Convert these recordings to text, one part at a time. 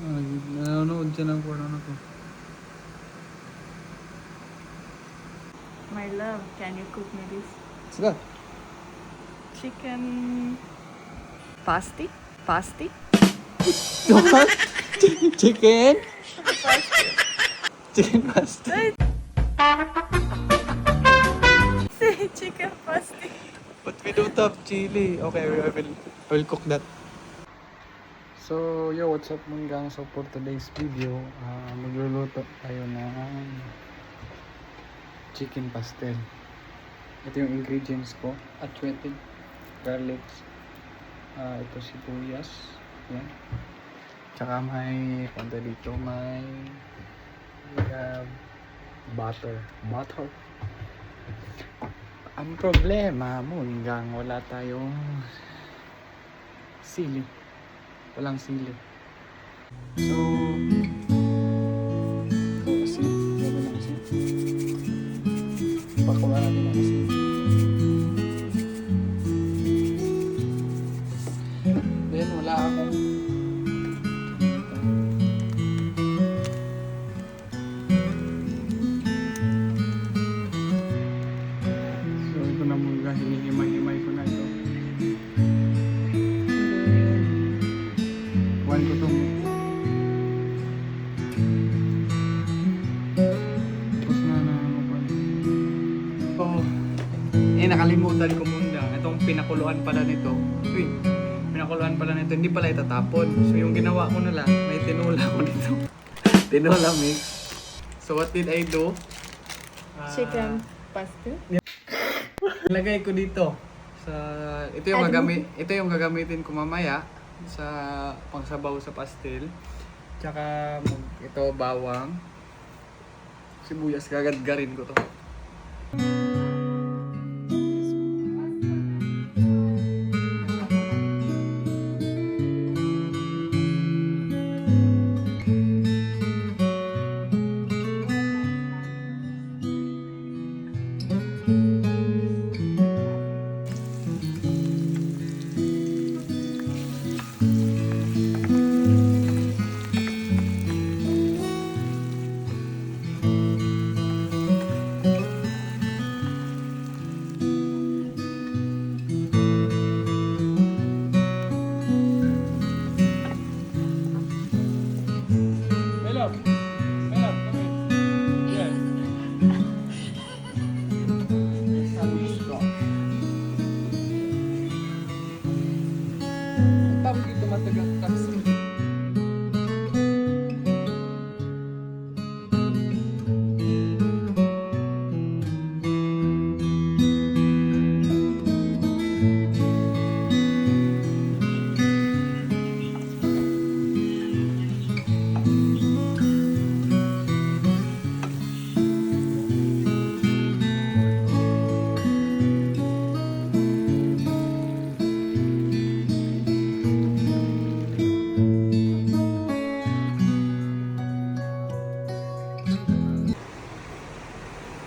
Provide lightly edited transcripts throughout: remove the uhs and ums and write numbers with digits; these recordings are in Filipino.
Nanonood siya ng porno na to. My love, can you cook me this? What's that? Chicken... Pasty? Pasty? What? Chicken? Chicken pasta. Say chicken pasty. But we don't have chili. Okay, I will cook that. So, yo, what's up mga gang? So, for today's video, magluluto tayo ng chicken pastel. Ito yung ingredients ko. Atsuete, garlic, ito sibuyas. Yan. Tsaka may, punta dito, we have butter. Ang problema mo, hanggang wala tayong sili. Walang sili. So, asin. Gawin ng asin. Pakuha natin ng asin. Then, wala akong hinihimay-himay ko na ito. Kuhan ko itong tapos na nakalimutan ko muna itong pinakuluan pala nito. Pinakuluan pala nito, hindi pala itatapon. So yung ginawa ko na lang, may tinula ko nito. Tinula mix. So what did I do? Chicken pasty? Lagay ko dito sa ito yung gagamitin ko mamaya sa pangsabaw sa pastel. Tsaka ito bawang, sibuyas, gagadgarin ko to.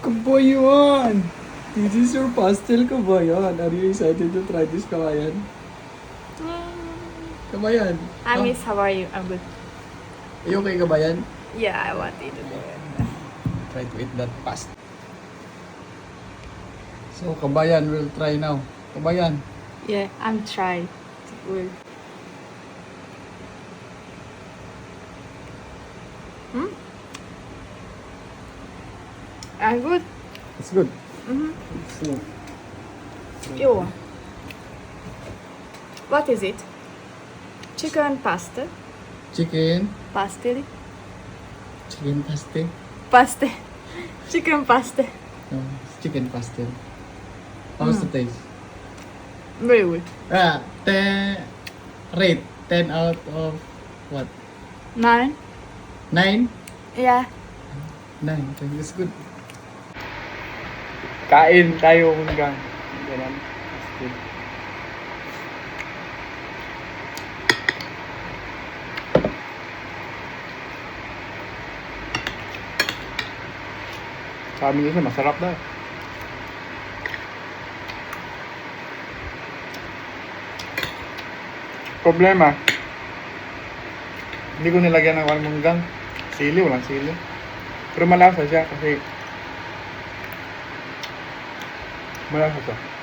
Kabayan! This is your pastel, Kabayan. Are you excited to try this, Kabayan? Kabayan? I miss how are you? I'm good. Are you okay, Kabayan? Yeah, I want to do it. Try to eat that pasta. So, Kabayan, we'll try now. Kabayan. Yeah, I'm trying. Well. I'm good. It's good. Mm-hmm. Yo. What is it? Chicken pasta? Chicken. Pastel? Chicken pastel. Pasta. Chicken pasta. No, it's chicken pastel. How's the taste? Very good. Rate 10 out of what? 9? 9? Yeah. 9. Okay, it's good. Kain tayo hanggang ganun. That's good. Sabi niya masarap na. Problema, Hindi ko nilagyan ng almondang. Sili, walang sili. Pero malasa siya kasi malasa siya.